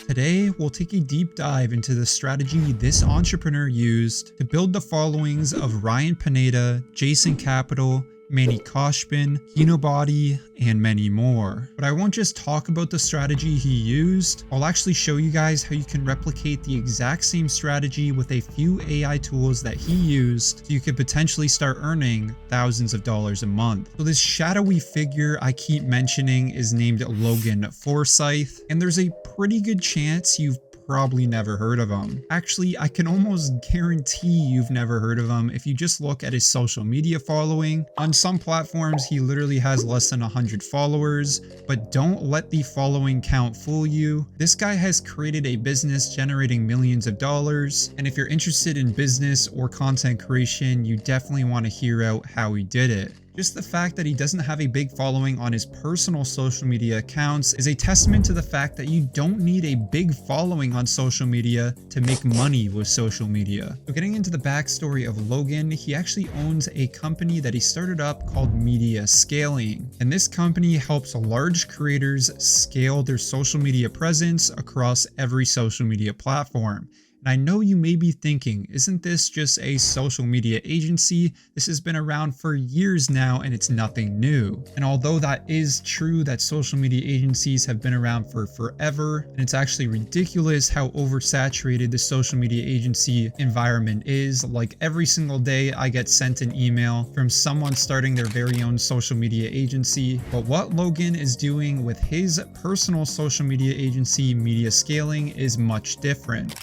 Today, we'll take a deep dive into the strategy this entrepreneur used to build the followings of Ryan Pineda, Jason Capital, Manny Koshbin, Kinobody, and many more. But I won't just talk about the strategy he used, I'll actually show you guys how you can replicate the exact same strategy with a few AI tools that he used so you could potentially start earning thousands of dollars a month. So this shadowy figure I keep mentioning is named Logan Forsyth, and there's a pretty good chance you've probably never heard of him. Actually, I can almost guarantee you've never heard of him if you just look at his social media following. On some platforms, he literally has less than 100 followers, but don't let the following count fool you. This guy has created a business generating millions of dollars, and if you're interested in business or content creation, you definitely want to hear out how he did it. Just the fact that he doesn't have a big following on his personal social media accounts is a testament to the fact that you don't need a big following on social media to make money with social media. So getting into the backstory of Logan, he actually owns a company that he started up called Media Scaling. And this company helps large creators scale their social media presence across every social media platform. And I know you may be thinking, isn't this just a social media agency? This has been around for years now and it's nothing new. And although that is true that social media agencies have been around for forever, and it's actually ridiculous how oversaturated the social media agency environment is. Like every single day I get sent an email from someone starting their very own social media agency. But what Logan is doing with his personal social media agency, Media Scaling, is much different.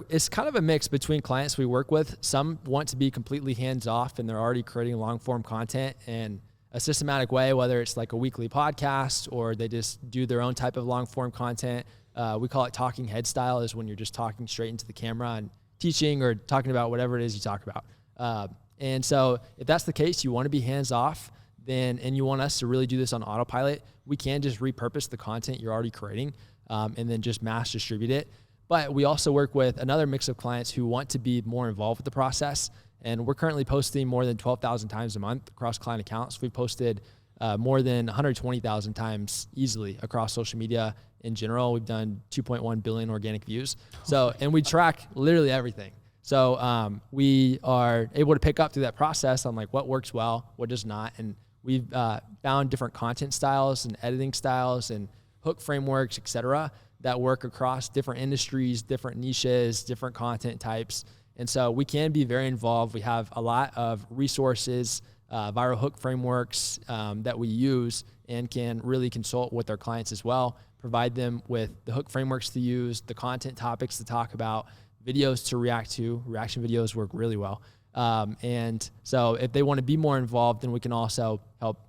It's kind of a mix between clients we work with. Some want to be completely hands-off and they're already creating long-form content in a systematic way, whether it's like a weekly podcast or they just do their own type of long-form content. We call it talking head style, is when you're just talking straight into the camera and teaching or talking about whatever it is you talk about. And so if that's the case, you want to be hands-off, and you want us to really do this on autopilot, we can just repurpose the content you're already creating and then just mass distribute it. But we also work with another mix of clients who want to be more involved with the process. And we're currently posting more than 12,000 times a month across client accounts. We've posted more than 120,000 times easily across social media in general. We've done 2.1 billion organic views. And we track literally everything. So we are able to pick up through that process on like what works well, what does not. And we've found different content styles and editing styles and hook frameworks, et cetera, that work across different industries, different niches, different content types. And so we can be very involved. We have a lot of resources, viral hook frameworks that we use and can really consult with our clients as well, provide them with the hook frameworks to use, the content topics to talk about, videos to react to. Reaction videos work really well. And so if they want to be more involved, then we can also help,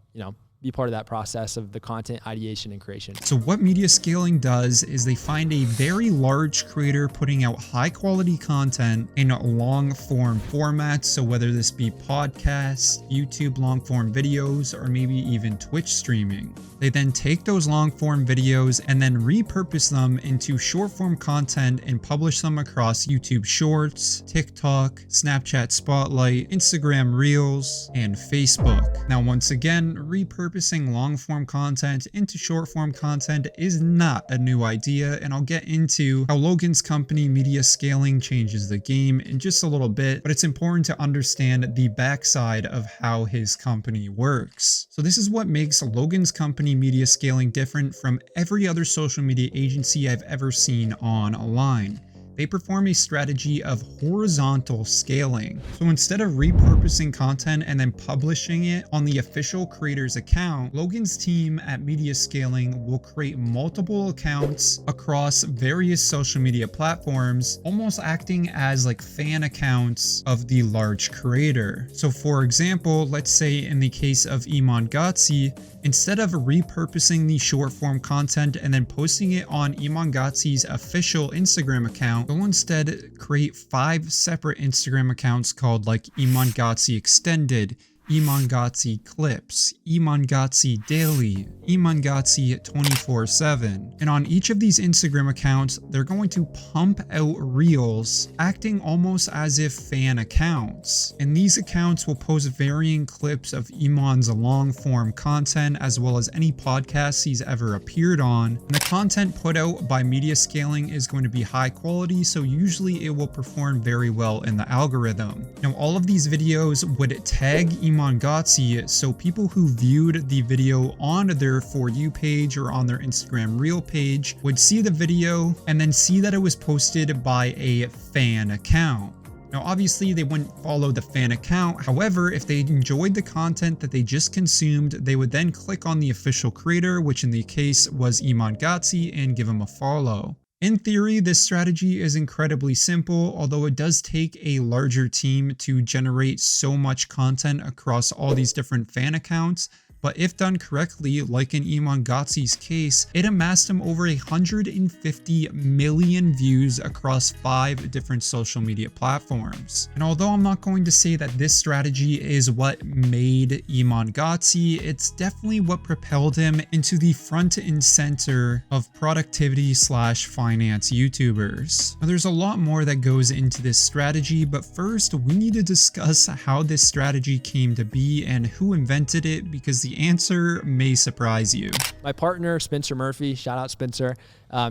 be part of that process of the content ideation and creation. So what Media Scaling does is they find a very large creator putting out high quality content in long form formats. So whether this be podcasts, YouTube long form videos, or maybe even Twitch streaming. They then take those long form videos and then repurpose them into short form content and publish them across YouTube Shorts, TikTok, Snapchat Spotlight, Instagram Reels, and Facebook. Now, once again, repurposing long form content into short form content is not a new idea, and I'll get into how Logan's company Media Scaling changes the game in just a little bit, but it's important to understand the backside of how his company works. So this is what makes Logan's company Media Scaling different from every other social media agency I've ever seen online. They perform a strategy of horizontal scaling. So instead of repurposing content and then publishing it on the official creator's account, Logan's team at Media Scaling will create multiple accounts across various social media platforms, almost acting as like fan accounts of the large creator. So for example, let's say in the case of Iman Gadzhi, instead of repurposing the short form content and then posting it on Iman Gadzhi's official Instagram account, they'll instead create 5 separate Instagram accounts called like Iman Gadzhi Extended, Iman Gadzhi Clips, Iman Gadzhi Daily, Iman Gadzhi 24/7. And on each of these Instagram accounts, they're going to pump out reels, acting almost as if fan accounts. And these accounts will post varying clips of Iman's long form content as well as any podcasts he's ever appeared on. And the content put out by media scaling is going to be high quality, so usually it will perform very well in the algorithm. Now, all of these videos would tag Iman Gadzhi, so people who viewed the video on their For You page or on their Instagram Reel page would see the video and then see that it was posted by a fan account. Now, obviously, they wouldn't follow the fan account. However, if they enjoyed the content that they just consumed, they would then click on the official creator, which in the case was Iman Gadzhi, and give him a follow. In theory, this strategy is incredibly simple, although it does take a larger team to generate so much content across all these different fan accounts. But if done correctly, like in Iman Gadzhi's case, it amassed him over 150 million views across 5 different social media platforms. And although I'm not going to say that this strategy is what made Iman Gadzhi, it's definitely what propelled him into the front and center of productivity / finance YouTubers. Now, there's a lot more that goes into this strategy, but first we need to discuss how this strategy came to be and who invented it, because the answer may surprise you. My partner, Spencer Murphy, shout out Spencer.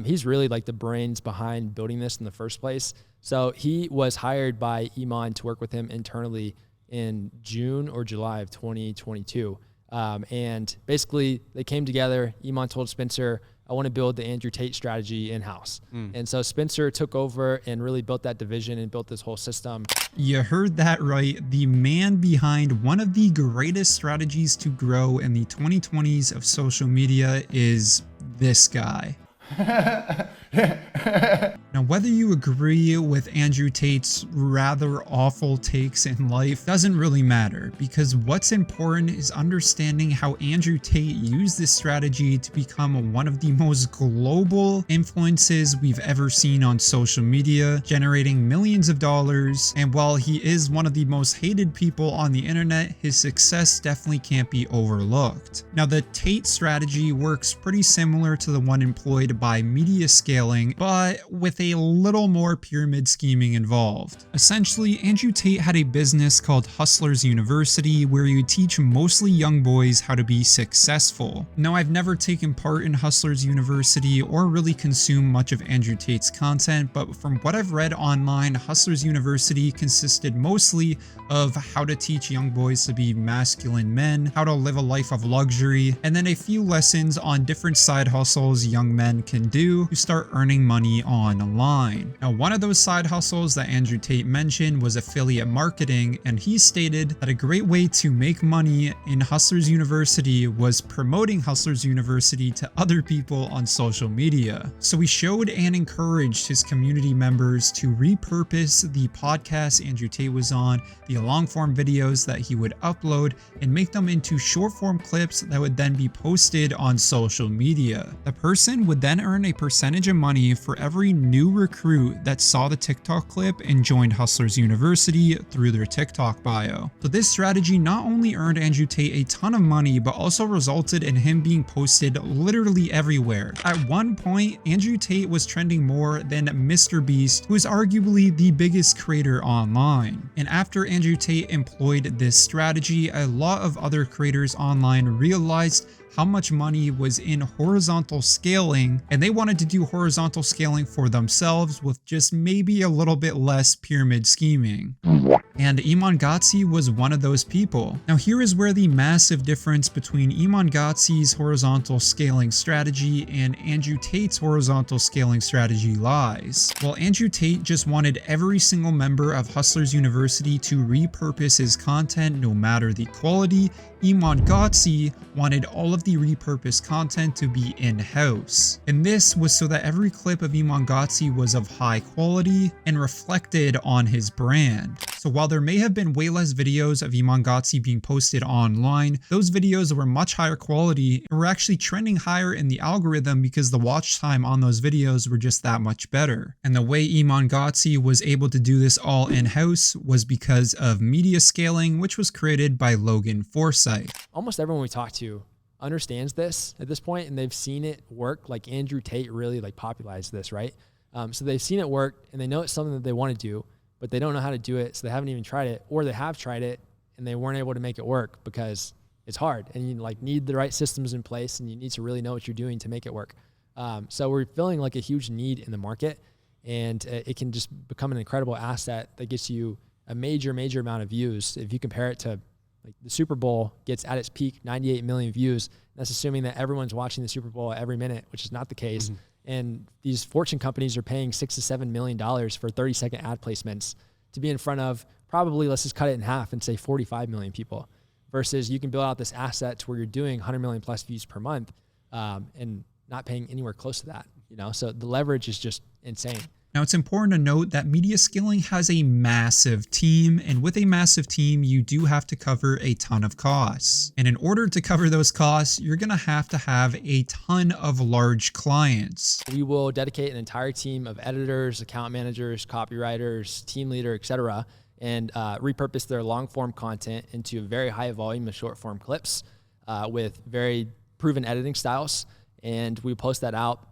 He's really like the brains behind building this in the first place. So he was hired by Iman to work with him internally in June or July of 2022. And basically they came together. Iman told Spencer, I want to build the Andrew Tate strategy in-house. And so Spencer took over and really built that division and built this whole system. You heard that right. The man behind one of the greatest strategies to grow in the 2020s of social media is this guy. Now, whether you agree with Andrew Tate's rather awful takes in life doesn't really matter, because what's important is understanding how Andrew Tate used this strategy to become one of the most global influences we've ever seen on social media, generating millions of dollars. And while he is one of the most hated people on the internet, his success definitely can't be overlooked. Now, the Tate strategy works pretty similar to the one employed by media scaling, but with a little more pyramid scheming involved. Essentially, Andrew Tate had a business called Hustlers University, where you teach mostly young boys how to be successful. Now, I've never taken part in Hustlers University or really consumed much of Andrew Tate's content, but from what I've read online, Hustlers University consisted mostly of how to teach young boys to be masculine men, how to live a life of luxury, and then a few lessons on different side hustles young men can do to start earning money online. Now, one of those side hustles that Andrew Tate mentioned was affiliate marketing, and he stated that a great way to make money in Hustlers University was promoting Hustlers University to other people on social media. So he showed and encouraged his community members to repurpose the podcast Andrew Tate was on, the long form videos that he would upload, and make them into short form clips that would then be posted on social media. The person would then earn a percentage of money for every new recruit that saw the TikTok clip and joined Hustlers University through their TikTok bio. So this strategy not only earned Andrew Tate a ton of money, but also resulted in him being posted literally everywhere. At one point, Andrew Tate was trending more than Mr. Beast, who is arguably the biggest creator online. And after Andrew Tate employed this strategy, a lot of other creators online realized how much money was in horizontal scaling, and they wanted to do horizontal scaling for themselves with just maybe a little bit less pyramid scheming. And Iman Gadzhi was one of those people. Now, here is where the massive difference between Iman Gadzhi's horizontal scaling strategy and Andrew Tate's horizontal scaling strategy lies. While Andrew Tate just wanted every single member of Hustlers University to repurpose his content no matter the quality, Iman Gadzhi wanted all of the repurposed content to be in-house. And this was so that every clip of Iman Gadzhi was of high quality and reflected on his brand. So while there may have been way less videos of Iman Gadzhi being posted online, those videos were much higher quality and were actually trending higher in the algorithm because the watch time on those videos were just that much better. And the way Iman Gadzhi was able to do this all in-house was because of media scaling, which was created by Logan Forsythe. Almost everyone we talk to understands this at this point, and they've seen it work. Like Andrew Tate really popularized this, right? So they've seen it work and they know it's something that they want to do, but they don't know how to do it. So they haven't even tried it, or they have tried it and they weren't able to make it work because it's hard and you need the right systems in place and you need to really know what you're doing to make it work. So we're feeling like a huge need in the market, and it can just become an incredible asset that gets you a major amount of views. If you compare it to like the Super Bowl gets at its peak 98 million views, that's assuming that everyone's watching the Super Bowl every minute, which is not the case. And these Fortune companies are paying $6 to $7 million for 30-second ad placements to be in front of probably, let's just cut it in half and say 45 million people, versus you can build out this asset to where you're doing 100 million plus views per month and not paying anywhere close to that. So the leverage is just insane. Now, it's important to note that media scaling has a massive team, and with a massive team, you do have to cover a ton of costs. And in order to cover those costs, you're going to have a ton of large clients. We will dedicate an entire team of editors, account managers, copywriters, team leader, etc., and repurpose their long form content into a very high volume of short form clips with very proven editing styles. And we post that out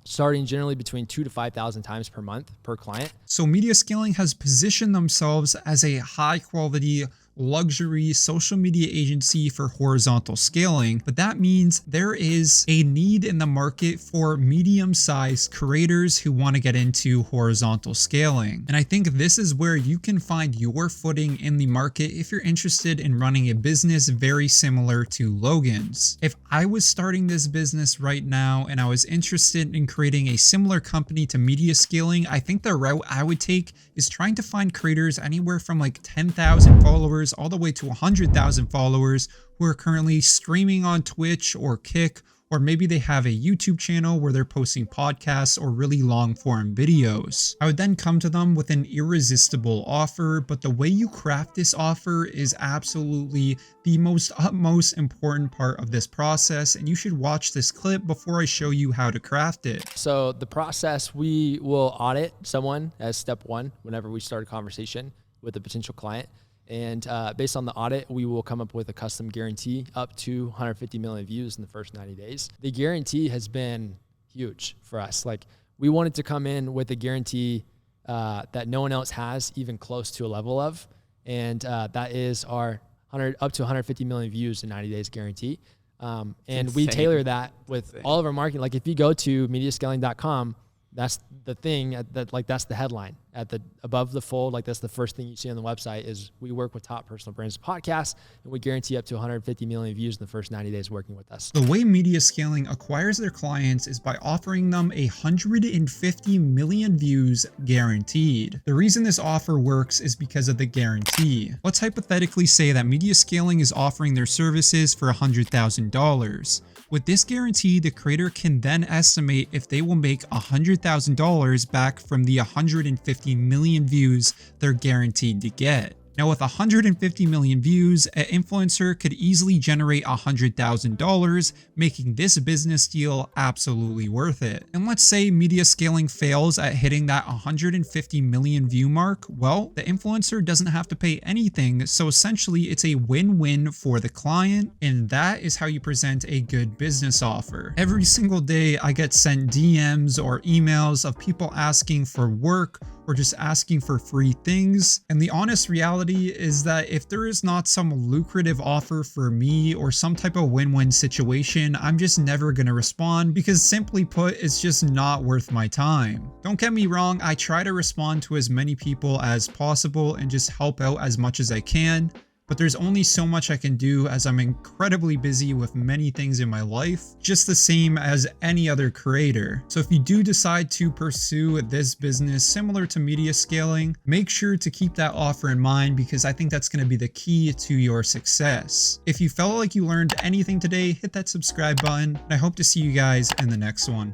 starting generally between 2,000 to 5,000 times per month per client. So media scaling has positioned themselves as a high quality luxury social media agency for horizontal scaling, but that means there is a need in the market for medium-sized creators who want to get into horizontal scaling. And I think this is where you can find your footing in the market if you're interested in running a business very similar to Logan's. If I was starting this business right now and I was interested in creating a similar company to media scaling, I think the route I would take is trying to find creators anywhere from like 10,000 followers all the way to 100,000 followers who are currently streaming on Twitch or Kick, or maybe they have a YouTube channel where they're posting podcasts or really long form videos. I would then come to them with an irresistible offer, but the way you craft this offer is absolutely the utmost important part of this process, and you should watch this clip before I show you how to craft it. So the process, we will audit someone as step one whenever we start a conversation with a potential client. And based on the audit, we will come up with a custom guarantee up to 150 million views in the first 90 days. The guarantee has been huge for us. Like, we wanted to come in with a guarantee that no one else has even close to a level of. And that is our up to 150 million views in 90 days guarantee. And we tailor that with all of our marketing. Like, if you go to mediascaling.com, that's the thing that's the headline at the above the fold. Like, that's the first thing you see on the website is we work with top personal brands podcasts, and we guarantee up to 150 million views in the first 90 days working with us. The way media scaling acquires their clients is by offering them 150 million views guaranteed. The reason this offer works is because of the guarantee. Let's hypothetically say that media scaling is offering their services for $100,000. With this guarantee, the creator can then estimate if they will make $100,000 back from the 150 million views they're guaranteed to get. Now, with 150 million views, an influencer could easily generate $100,000, making this business deal absolutely worth it. And let's say media scaling fails at hitting that 150 million view mark. Well, the influencer doesn't have to pay anything, so essentially it's a win-win for the client, and that is how you present a good business offer. Every single day I get sent DMs or emails of people asking for work or just asking for free things. And the honest reality is that if there is not some lucrative offer for me or some type of win-win situation, I'm just never gonna respond, because simply put, it's just not worth my time. Don't get me wrong, I try to respond to as many people as possible and just help out as much as I can, but there's only so much I can do as I'm incredibly busy with many things in my life, just the same as any other creator. So if you do decide to pursue this business similar to media scaling, make sure to keep that offer in mind, because I think that's going to be the key to your success. If you felt like you learned anything today, hit that subscribe button, and I hope to see you guys in the next one.